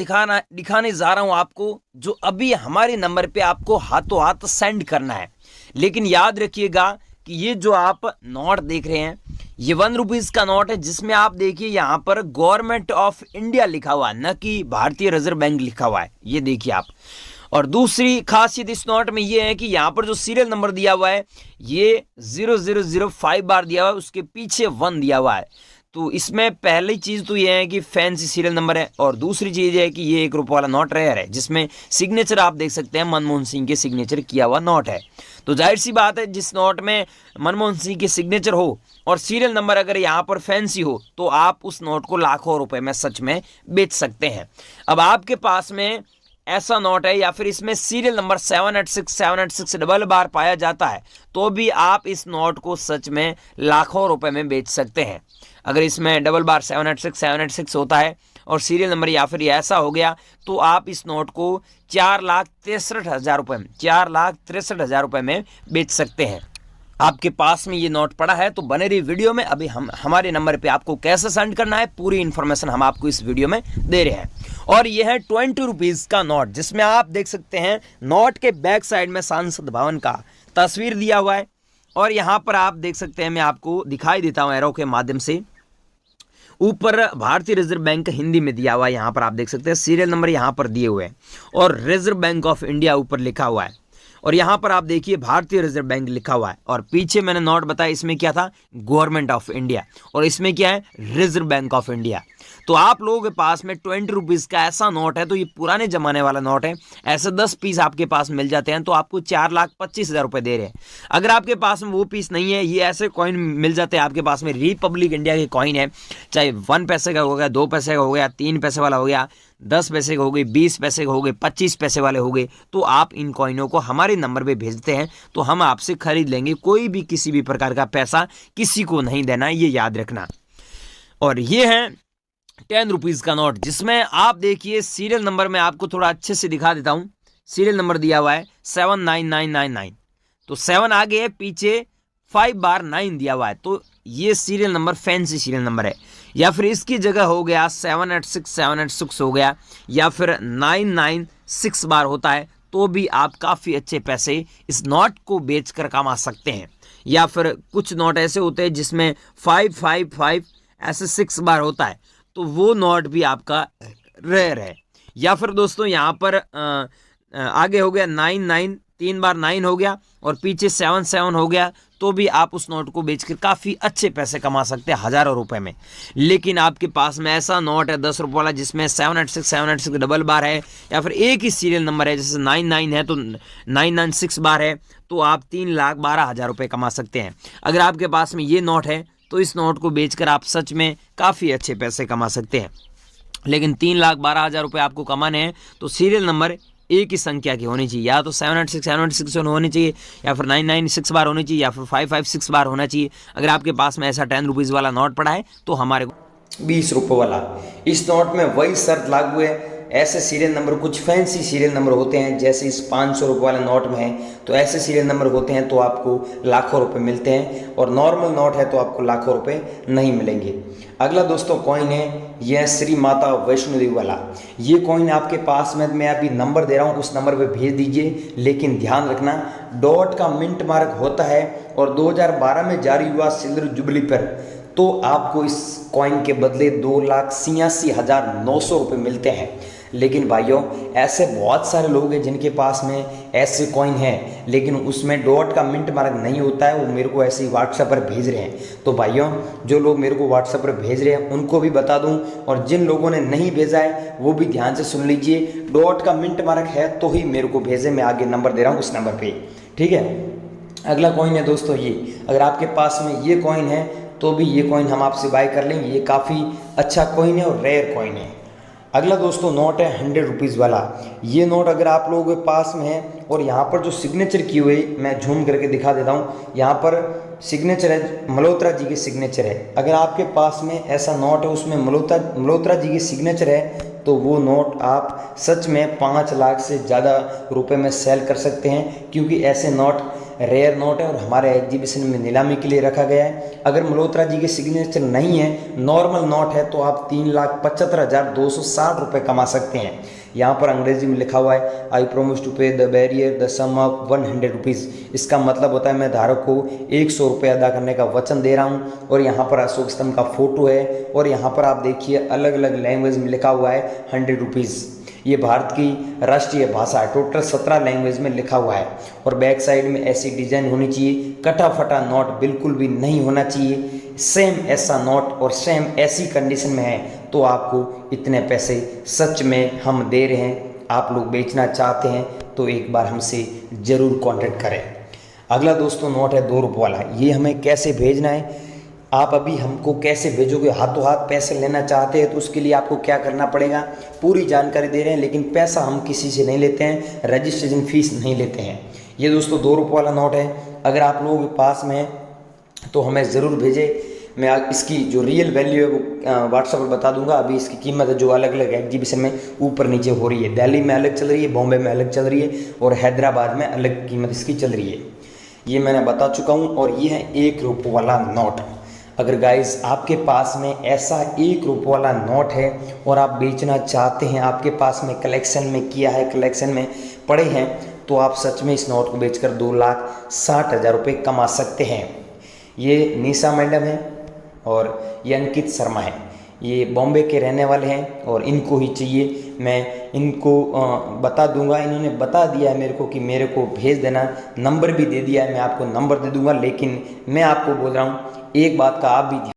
दिखाने जा रहा हूं आपको, जो अभी हमारे नंबर पे आपको हाथों हाथ सेंड करना है। लेकिन याद रखिएगा कि ये जो आप नोट देख रहे हैं, ये 1 रुपीज का नोट है, जिसमें आप देखिए यहाँ पर गवर्नमेंट ऑफ इंडिया लिखा हुआ है, न कि भारतीय रिजर्व बैंक लिखा हुआ है। ये देखिए आप। और दूसरी खासियत इस नोट में ये है कि यहाँ पर जो सीरियल नंबर दिया हुआ है, ये 0005 बार दिया हुआ है, उसके पीछे 1 दिया हुआ है। तो इसमें पहली चीज तो ये है कि फैंसी सीरियल नंबर है, और दूसरी चीज है कि ये 1 रुपये वाला नोट रेयर है, जिसमें सिग्नेचर आप देख सकते हैं मनमोहन सिंह के सिग्नेचर किया हुआ नोट है। तो जाहिर सी बात है, जिस नोट में मनमोहन सिंह के सिग्नेचर हो और सीरियल नंबर अगर यहाँ पर फैंसी हो, तो आप उस नोट को लाखों रुपए में सच में बेच सकते हैं। अब आपके पास में ऐसा नोट है या फिर इसमें सीरियल नंबर 786 डबल बार पाया जाता है, तो भी आप इस नोट को सच में लाखों रुपए में बेच सकते हैं। अगर इसमें डबल बार 786 होता है और सीरियल नंबर या फिर ऐसा हो गया, तो आप इस नोट को 4,63,000 रुपये में 4,63,000 रुपये में बेच सकते हैं। आपके पास में ये नोट पड़ा है तो बने रही वीडियो में। अभी हम हमारे नंबर पे आपको कैसे सेंड करना है, पूरी इन्फॉर्मेशन हम आपको इस वीडियो में दे रहे हैं। और ये है 20 रुपीज का नोट, जिसमें आप देख सकते हैं नोट के बैक साइड में सांसद भवन का तस्वीर दिया हुआ है। और यहाँ पर आप देख सकते हैं, मैं आपको दिखाई देता हूँ एरो के माध्यम से, ऊपर भारतीय रिजर्व बैंक हिंदी में दिया हुआ है। यहाँ पर आप देख सकते हैं सीरियल नंबर यहाँ पर दिए हुए हैं और रिजर्व बैंक ऑफ इंडिया ऊपर लिखा हुआ है। और यहाँ पर आप देखिए भारतीय रिजर्व बैंक लिखा हुआ है, और पीछे मैंने नोट बताया इसमें क्या था, गवर्नमेंट ऑफ इंडिया, और इसमें क्या है, रिजर्व बैंक ऑफ इंडिया। तो आप लोगों के पास में 20 रुपीज का ऐसा नोट है, तो ये पुराने जमाने वाला नोट है। ऐसे 10 पीस आपके पास मिल जाते हैं तो आपको 4,25,000 रुपए दे रहे हैं। अगर आपके पास में वो पीस नहीं है, ये ऐसे कॉइन मिल जाते हैं आपके पास में, रिपब्लिक इंडिया के कॉइन है, चाहे 1 पैसे का हो गया, 2 पैसे का हो गया, 3 पैसे वाला हो गया, 10 पैसे के हो गए, 20 पैसे के हो गए, 25 पैसे वाले हो गए, तो आप इन कॉइनों को हमारे नंबर पे भेजते हैं तो हम आपसे खरीद लेंगे। कोई भी किसी भी प्रकार का पैसा किसी को नहीं देना, ये याद रखना। और ये है 10 रुपीज का नोट, जिसमें आप देखिए सीरियल नंबर में आपको थोड़ा अच्छे से दिखा देता हूं। सीरियल नंबर दिया हुआ है 79999, तो 7 आगे है, पीछे 5 बार 9 दिया हुआ है, तो ये serial number fancy serial number है। या फिर इसकी जगह हो गया 786 हो गया, या फिर 996 बार होता है, तो भी आप काफ़ी अच्छे पैसे इस नोट को बेचकर कमा सकते हैं। या फिर कुछ नोट ऐसे होते हैं जिसमें 555 ऐसे 6 बार होता है, तो वो नोट भी आपका रेयर है। या फिर दोस्तों यहाँ पर आगे हो गया 99, 3 बार 9 हो गया, और पीछे 77 हो गया, तो भी आप उस नोट को बेचकर काफ़ी अच्छे पैसे कमा सकते हैं, हज़ारों रुपए में। लेकिन आपके पास में ऐसा नोट है 10 रुपये वाला, जिसमें 786 डबल बार है, या फिर एक ही सीरियल नंबर है, जैसे 99 है तो 996 बार है, तो आप 3,12,000 रुपये कमा सकते हैं। अगर आपके पास में ये नोट है तो इस नोट को बेचकर आप सच में काफ़ी अच्छे पैसे कमा सकते हैं। लेकिन 3,12,000 रुपये आपको कमाने हैं तो सीरियल नंबर एक ही संख्या की होनी चाहिए, या तो 786 होनी चाहिए, या फिर 996 बार होनी चाहिए, या फिर 556 बार होना चाहिए। अगर आपके पास में ऐसा 10 रुपीज़ वाला नोट पड़ा है तो हमारे को 20 रुपये वाला, इस नोट में वही शर्त लागू है। ऐसे सीरियल नंबर, कुछ फैंसी सीरियल नंबर होते हैं, जैसे इस 500 रुपये वाले नोट में है, तो ऐसे सीरियल नंबर होते हैं तो आपको लाखों रुपए मिलते हैं, और नॉर्मल नोट है तो आपको लाखों रुपए नहीं मिलेंगे। अगला दोस्तों कॉइन है, यह श्री माता वैष्णो देवी वाला। ये कॉइन आपके पास में, मैं अभी नंबर दे रहा हूँ, उस नंबर पे भेज दीजिए। लेकिन ध्यान रखना, डॉट का मिंट मार्क होता है, और 2012 में जारी हुआ सिल्वर जुबली पर, तो आपको इस कॉइन के बदले 2,86,900 रुपये मिलते हैं। लेकिन भाइयों, ऐसे बहुत सारे लोग हैं जिनके पास में ऐसे कॉइन हैं, लेकिन उसमें डॉट का मिंट मार्क नहीं होता है, वो मेरे को ऐसे ही व्हाट्सएप पर भेज रहे हैं। तो भाइयों, जो लोग मेरे को व्हाट्सएप पर भेज रहे हैं उनको भी बता दूं, और जिन लोगों ने नहीं भेजा है वो भी ध्यान से सुन लीजिए। डॉट का मिंट मार्क है तो ही मेरे को भेजें, मैं आगे नंबर दे रहा हूँ उस नंबर पर, ठीक है। अगला कॉइन है दोस्तों ये, अगर आपके पास में ये कॉइन है तो भी ये कॉइन हम आपसे बाय कर लेंगे। ये काफ़ी अच्छा कॉइन है और रेयर कॉइन है। अगला दोस्तों नोट है 100 रुपीज़ वाला। ये नोट अगर आप लोगों के पास में है, और यहाँ पर जो सिग्नेचर की हुई, मैं झूम करके दिखा देता हूँ, यहाँ पर सिग्नेचर है, मल्होत्रा जी की सिग्नेचर है। अगर आपके पास में ऐसा नोट है उसमें मल्होत्रा जी की सिग्नेचर है, तो वो नोट आप सच में 5 लाख से ज़्यादा रुपए में सेल कर सकते हैं, क्योंकि ऐसे नोट रेयर नोट है और हमारे एग्जीबिशन में नीलामी के लिए रखा गया है। अगर मल्होत्रा जी के सिग्नेचर नहीं है, नॉर्मल नोट है, तो आप 3,75,260 रुपये कमा सकते हैं। यहाँ पर अंग्रेजी में लिखा हुआ है I promise to pay the bearer the sum of 100 rupees. इसका मतलब होता है मैं धारक को 100 रुपये अदा करने का वचन दे रहा हूँ। और यहाँ पर अशोक स्तंभ का फोटो है और यहाँ पर आप देखिए अलग अलग लैंग्वेज में लिखा हुआ है 100 रुपीज़। ये भारत की राष्ट्रीय भाषा है। टोटल 17 लैंग्वेज में लिखा हुआ है और बैक साइड में ऐसी डिजाइन होनी चाहिए, कटा फटा नोट बिल्कुल भी नहीं होना चाहिए। सेम ऐसा नोट और सेम ऐसी कंडीशन में है तो आपको इतने पैसे सच में हम दे रहे हैं। आप लोग बेचना चाहते हैं तो एक बार हमसे ज़रूर कांटेक्ट करें। अगला दोस्तों नोट है 2 रुपये वाला। ये हमें कैसे भेजना है, आप अभी हमको कैसे भेजोगे, हाथों हाथ पैसे लेना चाहते हैं तो उसके लिए आपको क्या करना पड़ेगा, पूरी जानकारी दे रहे हैं। लेकिन पैसा हम किसी से नहीं लेते हैं, रजिस्ट्रेशन फीस नहीं लेते हैं। ये दोस्तों 2 रुपये वाला नोट है। अगर आप लोगों के पास में है तो हमें ज़रूर भेजें। मैं इसकी जो रियल वैल्यू है वो व्हाट्सएप पर बता दूंगा। अभी इसकी कीमत है जो अलग अलग एग्जीबिशन में ऊपर नीचे हो रही है। दिल्ली में अलग चल रही है, बॉम्बे में अलग चल रही है और हैदराबाद में अलग कीमत इसकी चल रही है। ये मैंने बता चुका हूँ। और ये है 1 रुपये वाला नोट। अगर गाइस आपके पास में ऐसा 1 रुपये वाला नोट है और आप बेचना चाहते हैं, आपके पास में कलेक्शन में किया है, कलेक्शन में पड़े हैं, तो आप सच में इस नोट को बेचकर 2,60,000 रुपये कमा सकते हैं। ये निशा मैडम है और ये अंकित शर्मा है। ये बॉम्बे के रहने वाले हैं और इनको ही चाहिए। मैं इनको बता दूंगा, इन्होंने बता दिया है मेरे को कि मेरे को भेज देना, नंबर भी दे दिया है, मैं आपको नंबर दे दूंगा। लेकिन मैं आपको बोल रहा हूँ एक बात का आप भी